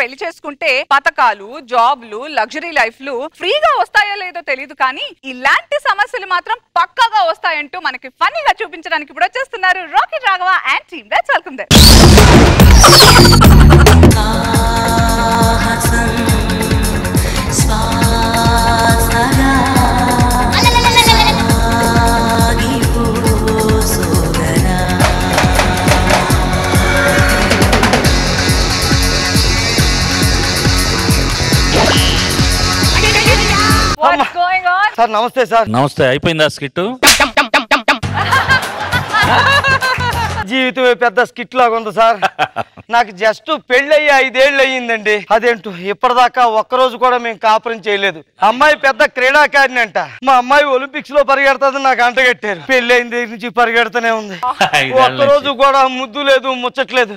పెళ్లి చేసుకుంటే పథకాలు, జాబ్లు, లగ్జరీ లైఫ్లు ఫ్రీగా వస్తాయో లేదో తెలియదు, కానీ ఇలాంటి సమస్యలు మాత్రం పక్కాగా వస్తాయంటూ మనకి ఫన్నీగా చూపించడానికి ఇప్పుడు వచ్చేస్తున్నారు rocket Raghava and team. Let's welcome them. Sir నమస్తే. సార్ నమస్తే. అయిపోయిందా స్కిట్? జీవితమే పెద్ద స్కిట్ లాగా ఉంది సార్. నాకు జస్ట్ పెళ్ళయ్యి 5 ఏళ్ళు అయ్యిందండి. అదేంటో ఇప్పటిదాకా ఒక్కరోజు కూడా మేము కాపురం చేయలేదు. అమ్మాయి పెద్ద క్రీడాకారిని అంట. మా అమ్మాయి ఒలింపిక్స్ లో పరిగెడతాది నాకు అంటగట్టారు. పెళ్లి అయిన దగ్గర నుంచి పరిగెడుతూనే ఉంది. ఒక్కరోజు కూడా ముద్దు లేదు, ముచ్చట్లేదు.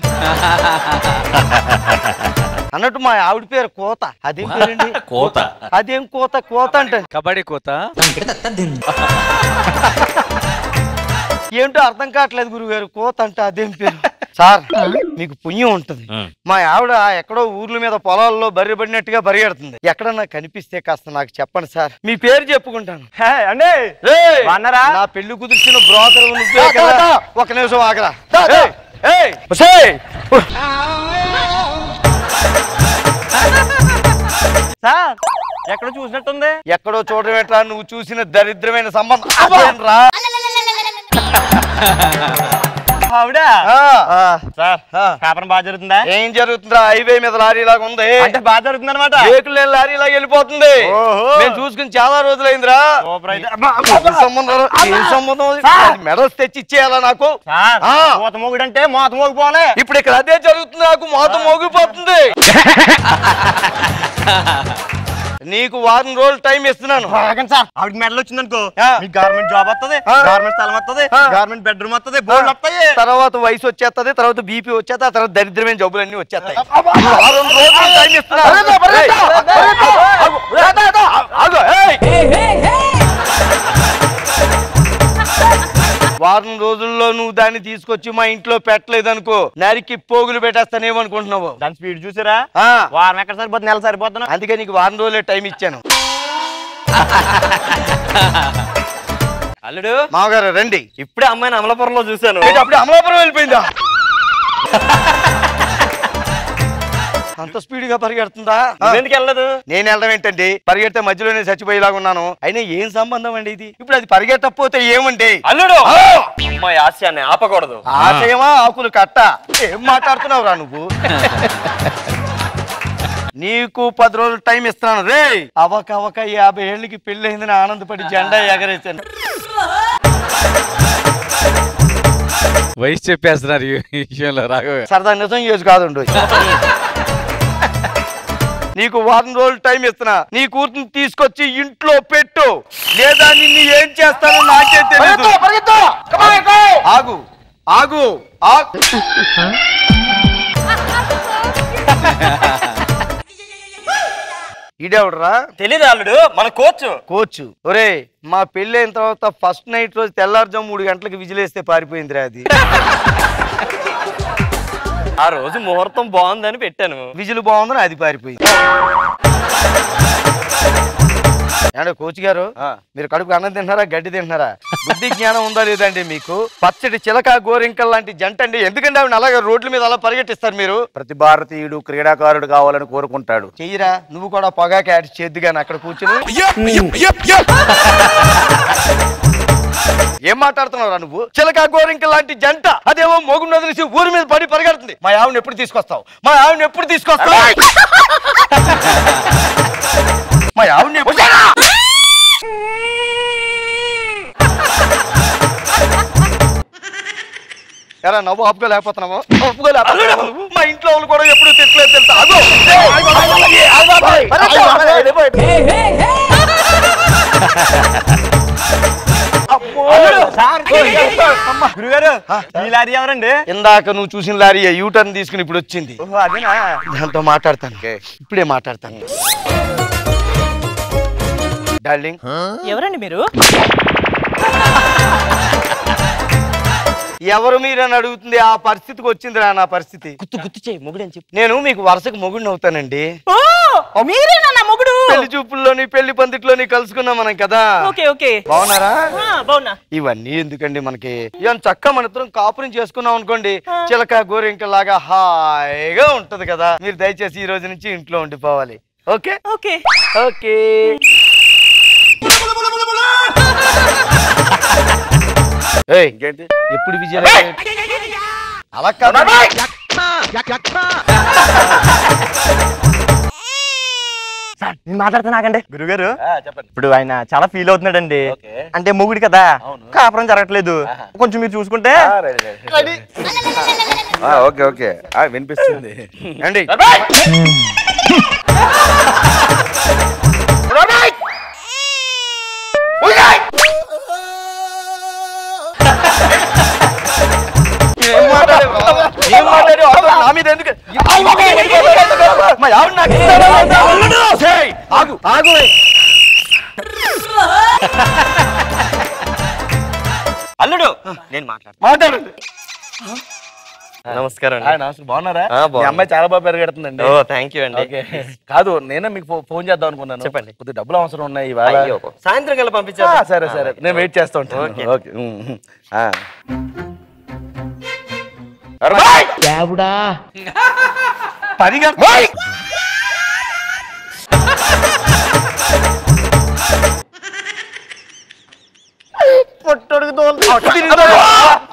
అన్నట్టు మా ఆవిడ పేరు కోత. అదేం పేరండి? కోత. అదేం కోత? కోత అంటే కబడ్డీ కోత. ఏంటో అర్థం కావట్లేదు గురుగారు. కోత అంటే అదేం పేరు? సార్ మీకు పుణ్యం ఉంటది. మా ఆవిడ ఎక్కడో ఊర్ల మీద పొలాల్లో బర్రె పడినట్టుగా పరిగెడుతుంది. ఎక్కడన్నా కనిపిస్తే కాస్త నాకు చెప్పండి సార్. మీ పేరు చెప్పుకుంటాను. నా పెళ్లి కుదిర్చిన బ్రోకర్ నువ్వే కదా. ఒక నిమిషం ఆగరా. సార్ ఎక్కడ చూసినట్టుంది? ఎక్కడో చూడడం ఎట్లా, నువ్వు చూసిన దరిద్రమైన సంబంధం రా. కాపురం బాగా జరుగుతుందా? ఏం జరుగుతుందా? హైవే మీద లారీ లాగా ఉంది. అంటే బాగా జరుగుతుంది అనమాట. బేకులు లేని లారీ లాగా వెళ్ళిపోతుంది. నేను చూసుకుని చాలా రోజులైందిరా. మెడల్స్ తెచ్చి ఇచ్చేయాలా నాకు? మూత మోగుడు అంటే మోత మోగిపోవాలి. ఇప్పుడు ఇక్కడ అదే జరుగుతుంది. నాకు మోత మోగిపోతుంది. నీకు వారం రోజులు టైం ఇస్తున్నాను. ఆవిడకి మెడల్ వచ్చింది అనుకో, మీకు గవర్నమెంట్ జాబ్ వస్తుంది, గవర్నమెంట్ స్థలం వస్తుంది, గవర్నమెంట్ బెడ్రూమ్ వస్తుంది, బోర్డు వస్తాయి. తర్వాత వయసు వచ్చేస్తుంది, తర్వాత బీపీ వచ్చేస్తా, తర్వాత దరిద్రమైన జబ్బులన్నీ వచ్చేస్తాయి. వారం రోజులు టైం ఇస్తున్నాను. వారం రోజుల్లో నువ్వు దాన్ని తీసుకొచ్చి మా ఇంట్లో పెట్టలేదనుకో, నరికి పోగులు పెట్టేస్తానేమనుకుంటున్నావు? దాని స్పీడ్ చూసారా? వారం ఎక్కడ సరిపోతుంది, నెల సరిపోతున్నా. అందుకే నీకు వారం రోజులే టైం ఇచ్చాను. అల్లుడు మామగారు రండి. ఇప్పుడే అమ్మాయిని అమలాపురంలో చూశాను. అప్పుడే అమలాపురం వెళ్ళిపోయిందా? అంత స్పీడ్ గా పరిగెడుతుందా? ఎందుకు వెళ్ళదు? నేను వెళ్ళడం ఏంటండి, పరిగెడితే మధ్యలోనే చచ్చిపోయేలాగా ఉన్నాను. అయినా ఏం సంబంధం అండి ఇది? ఇప్పుడు అది పరిగెట్టకపోతే ఏమండి? అల్లుడు అమ్మాయి ఆశయాన్ని ఆపకూడదు. ఆశయమా ఆకులు కట్ట? ఏం మాట్లాడుతున్నావురా నువ్వు? నీకు 10 రోజులు టైం ఇస్తున్నాను రే. అవక 50 ఏళ్ళకి పెళ్లి అయిందని ఆనందపడి జెండా ఎగరేసాను. వయసు చెప్పేస్తున్నారు ఈ విషయంలో రాఘవ. సరదా నిజం చేసి కాదండి. నీకు వారం రోజులు టైం ఇస్తున్నా. నీ కూతురు తీసుకొచ్చి ఇంట్లో పెట్టు, లేదా నిన్ను ఏం చేస్తానో నాకే తెలియదు. ఆగు ఆగు ఆగు. ఈడెవడరా? తెలీదు అల్లుడు, మన కోచ్. ఒరే, మా పెళ్లి అయిన తర్వాత ఫస్ట్ నైట్ రోజు తెల్లారుజాము 3 గంటలకు విజిలేస్తే పారిపోయిందిరా అది. ఆ రోజు ముహూర్తం బాగుందని పెట్టాను, విజిల్ బాగుందని అది పారిపోయింది. ఏమంటే కోచ్ గారు, మీరు కడుపు అన్నం తింటున్నారా, గడ్డి తింటున్నారా? బుద్ధి జ్ఞానం ఉందా లేదండి మీకు? పచ్చడి చిలక గోరింకల్ లాంటి జంట అండి. ఎందుకంటే ఆవిడ అలాగే రోడ్ల మీద అలా పరిగెట్టిస్తారు మీరు? ప్రతి భారతీయుడు క్రీడాకారుడు కావాలని కోరుకుంటాడు. చెయ్యరా నువ్వు కూడా పొగాకి యాడ్ చేద్దు గాని అక్కడ కూర్చుని. ఏం మాట్లాడుతున్నావురా నువ్వు? చిలక గోరింకల్ లాంటి జంట అదేమో మోగును వదిలేసి ఊరి మీద పడి పరిగెడుతుంది. మా ఆవిడని ఎప్పుడు తీసుకొస్తావు? మా ఆవిడని ఎప్పుడు తీసుకొస్తావు? మా ఆవిడని ఎప్పుడు? ఎలా నవ్వు ఆపుకోలేకపోతున్నావు? మా ఇంట్లో వాళ్ళు కూడా ఎప్పుడు తిట్టలేదు తెలుసా? గురుగారు ఈ లారీ ఎవరండి? ఇందాక నువ్వు చూసిన లారీ యూటర్న్ తీసుకుని ఇప్పుడు వచ్చింది. దాంతో మాట్లాడతాను, ఇప్పుడే మాట్లాడతాను. డార్లింగ్, ఎవరండి మీరు? ఎవరు మీరని అడుగుతుంది, ఆ పరిస్థితికి వచ్చిందిరా నా పరిస్థితి. గుర్తు చేయి మొగుడు అని చెప్పి. నేను మీకు వరుసకు మొగుడిని అవుతానండి. మీరేనా నా మొగుడు? పెళ్లి చూపుల్లోని పెళ్లి పందిట్లోని కలుసుకున్నాం మనం కదా. బాగున్నారా? బాగున్నా. ఇవన్నీ ఎందుకండి మనకి? ఏం చక్క మన ఇద్దరం కాపురం చేసుకున్నాం అనుకోండి, చిలక గోరింకలాగా హాయిగా ఉంటది కదా. మీరు దయచేసి ఈ రోజు నుంచి ఇంట్లో ఉండిపోవాలి. Okay okay okay. ఇంకేంటి ఎప్పుడు విజయం అలా కాదు. నేను మాట్లాడుతున్నాగండి గురుగారు. చెప్పండి. ఇప్పుడు ఆయన చాలా ఫీల్ అవుతున్నాడండి. అంటే మొగుడు కదా, కాపురం జరగట్లేదు. కొంచెం మీరు చూసుకుంటే. ఓకే ఓకే వినిపిస్తుంది అండి. నా మీద ఎందుకు ఆగు. అల్లుడు నేను మాట్లాడు. నమస్కారం. బాగున్నారా? బాగున్నా. మీ అమ్మాయి చాలా బాగా పెరిగెడుతుందండి. థ్యాంక్ యూ అండి. కాదు నేనే మీకు ఫోన్ చేద్దాం అనుకున్నాను. చెప్పండి. కొద్దిగా డబ్బులు అవసరం ఉన్నాయి ఇవాళ. సాయంత్రం కల్లా పంపించా. సరే సరే నేను వెయిట్ చేస్తూ ఉంటాను. ఓకే.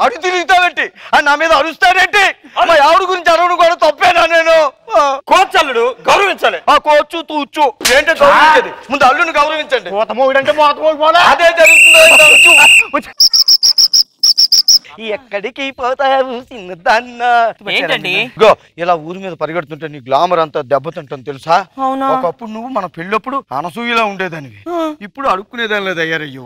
అడు తిరుగుతావేంటి? నా మీద అరుస్తాడేంటి? మా ఆవిడ గురించి అరవడం కూడా తప్పేనా? నేను కోచ్ అల్లుడు గౌరవించాలి. కోచు తూచు ఏంటో గౌరవించండి. ముందు అల్లుని గౌరవించండి. అదే జరుగుతుంది. ఎక్కడికి పోతావు చిన్నదాన్నా? ఏంటండి? గో ఇలా ఊరి మీద పరిగెడుతుంటే నీ గ్లామర్ అంతా దెబ్బతింటాను తెలుసా? ఒకప్పుడు నువ్వు మన పెళ్ళప్పుడు అనసూయలా ఉండేదానివి, ఇప్పుడు అడుక్కునేదాని లేదు అయ్యారయ్యో.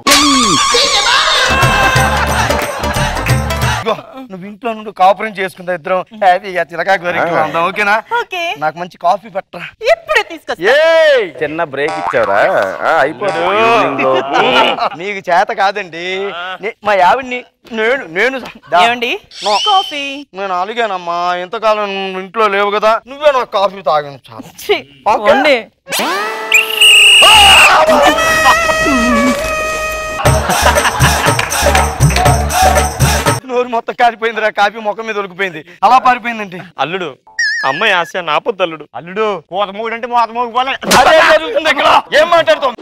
నువ్వు ఇంట్లో నుండి కాపురం చేసుకుందా ఇద్దరం హ్యాపీగా చిలకా గోరింకలు అందాం. ఓకేనా? నాకు మంచి కాఫీ పట్టరా. ఇప్పుడే తీసుకొస్తా. చిన్న బ్రేక్ ఇచ్చావరా? అయిపోతుంది. మీకు చేత కాదండి. మా ఆవిడ్ని నేను కాఫీ నేను అలిగానమ్మా. ఎంతకాలం ఇంట్లో లేవు కదా, నువ్వే నాకు కాఫీ తాగాను చాలు. నోరు మొత్తం కాలిపోయిందిరా. కాఫీ మొక్క మీద ఉలికిపోయింది. అలా పారిపోయిందండి. అల్లుడు అమ్మాయి ఆశ నాపొద్దు అల్లుడు. అల్లుడు కోత మొగుడు అంటే మోత మొగుడు పోలే. అదే జరుగుతుంది ఇక్కడ. ఏం మాట్లాడుతాం?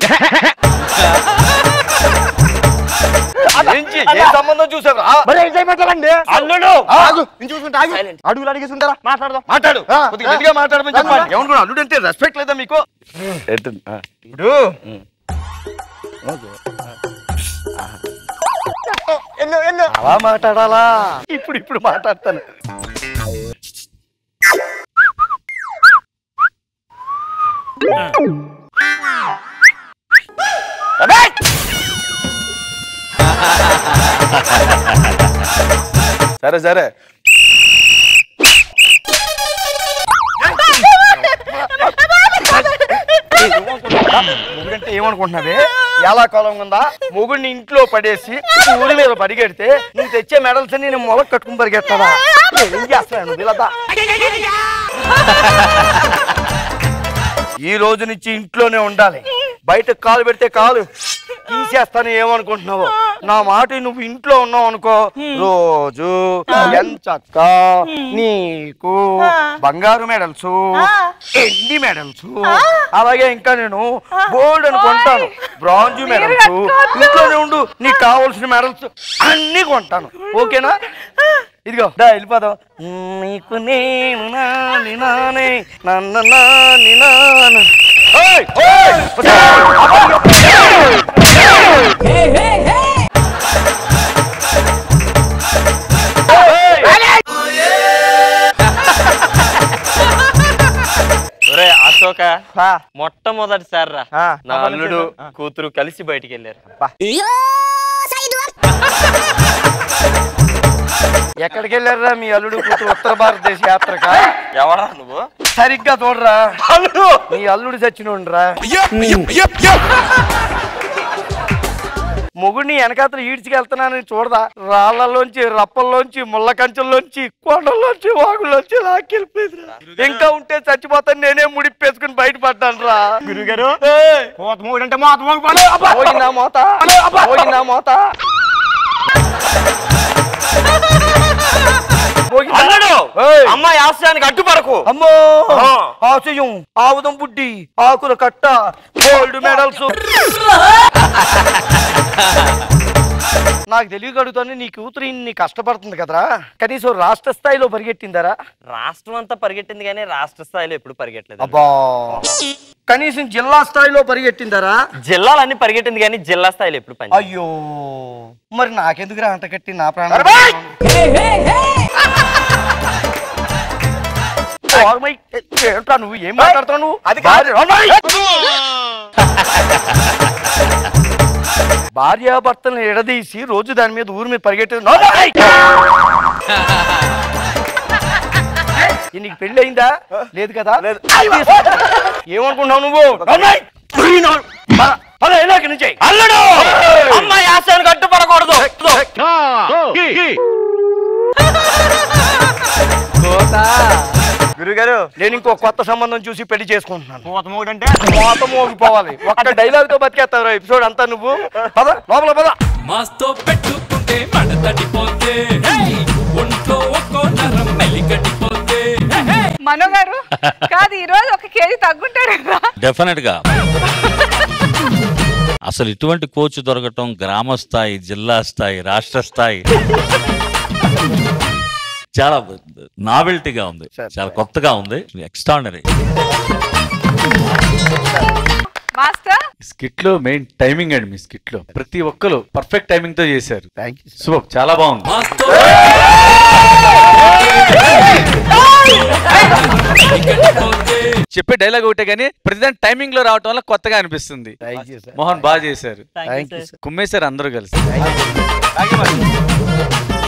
ఏ సంబంధం చూసావరా? అల్లుడు చూసుకుంటా అడుగులు అడిగేసుకుంటారా? మాట్లాడదాం. మాట్లాడు. కొద్దిగా గట్టిగా మాట్లాడమని చెప్పాలి. ఏమనుకున్నా? అల్లుడు అంటే రెస్పెక్ట్ లేదా మీకు? ఇప్పుడు అలా మాట్లాడాలా? ఇప్పుడు మాట్లాడతాను. సరే సరే మొగుడంటే ఏమనుకుంటున్నావే? ఎలా కాలం ఉందా? మొగుడిని ఇంట్లో పడేసి ఊరి మీద పరిగెడితే నువ్వు తెచ్చే మెడల్స్ నేను మొలక కట్టుకుని పరిగెడతావా? ఏం చేస్తాను ఇలా? ఈ రోజు నుంచి ఇంట్లోనే ఉండాలి. బయట కాలు పెడితే కాలు తీసేస్తాను. ఏమనుకుంటున్నావు? నా మాట నువ్వు ఇంట్లో ఉన్నావు అనుకో, రోజు ఎంచక్క నీకు బంగారు మెడల్స్, ఎండి మెడల్స్, అలాగే ఇంకా నేను గోల్డ్ అని కొంటాను, బ్రాంజ్ మెడల్స్. ఇంట్లోనే ఉండు, నీకు కావాల్సిన మెడల్స్ అన్ని కొంటాను. ఓకేనా? ఇదిగో దా వెళ్ళిపోదాం. నీకు నేను నాని నానే నన్ను నాని నాన్న. అశోక మొట్టమొదటిసారి రా నా అల్లుడు కూతురు కలిసి బయటికి వెళ్ళారు. ఎక్కడికి వెళ్ళారా మీ అల్లుడు కూతురు? ఉత్తర భారతదేశ యాత్రక? ఎవరా నువ్వు? సరిగ్గా చూడరా, మీ అల్లుడు చచ్చినోడ్రా. మొగుడిని వెనకాతలు ఈడ్చుకెళ్తున్నానని చూడదా రాళ్లలోంచి రప్పల్లోంచి ముళ్ళ కంచెల్లోంచి కొండల్లోంచి వాగుల్లోంచి లాక్కెళ్ళిపోయింది. ఇంకా ఉంటే చచ్చిపోతాను నేనే ముడిపేసుకుని బయటపడ్డాను రా. గురుగారు పోయిందా మోత పోయిందా మోత అమ్మాయి ఆశయానికి అడ్డుపడకు. అమ్మో ఆశయం ఆవుదం బుడ్డి ఆకుల కట్ట గోల్డ్ మెడల్స్. నాకు తెలియగలుగుతాను నీ కూతురు ఇన్ని కష్టపడుతుంది కదరా, కనీసం రాష్ట్ర స్థాయిలో పరిగెట్టిందరా? రాష్ట్రం అంతా పరిగెట్టింది కానీ రాష్ట్ర స్థాయిలో ఎప్పుడు పరిగెట్టలేదు. అబ్బా కనీసం జిల్లా స్థాయిలో పరిగెట్టిందరా? జిల్లాలన్నీ పరిగెట్టింది కానీ జిల్లా స్థాయిలో ఎప్పుడు పని. అయ్యో మరి నాకెందుకురా అంట కట్టి నా ప్రాణం. ఏంట్రా నువ్వు ఏం మాట్లాడుతావు నువ్వు? అది భార్యాభర్తలను ఎడదీసి రోజు దాని మీద ఊరి మీద పరిగెట్టే నీకు పెళ్లి అయిందా? లేదు కదా. ఏమనుకున్నావు నువ్వు? అల్లుడు అమ్మాయి ఆశయానికి అడ్డుపడకూడదు. గురుగారు నేను ఇంకో కొత్త సంబంధం చూసి పెళ్లి చేసుకుంటున్నాను. పోతమోడు అంటే మోత మోగిపోవాలి. ఒక్క డైలాగ్ తో బతికేస్తావు ఎపిసోడ్ అంతా నువ్వు. పద లోపల పద. మాస్తో పెట్టుకుంటే మడతడిపోతే ఒంట్లో ఒక్కో నరం మెలికటిపోతే. మనో గారు కాదు ఈ రోజు 1 కేజీ తగ్గుంటాడు కదా? డెఫినెట్ గా. అసలు ఇటువంటి కోచ్ దొరకటం గ్రామ స్థాయి, జిల్లా స్థాయి, రాష్ట్ర స్థాయి చాలా నావెల్టీగా ఉంది, చాలా కొత్తగా ఉంది, ఎక్స్ట్రాడినరీ. మాస్టర్ స్కిట్ లో మెయిన్ టైమింగ్ అండి. మీ స్కిట్ లో ప్రతి ఒక్కరు పర్ఫెక్ట్ టైమింగ్ తో చేశారు. సూపర్, చాలా బాగుంది. చెప్పే డైలాగ్ ఒకటే కానీ ప్రతిదాని టైమింగ్ లో రావటం వల్ల కొత్తగా అనిపిస్తుంది. మోహన్ బాగా చేశారు, కుమ్మేశారు అందరూ కలిసి.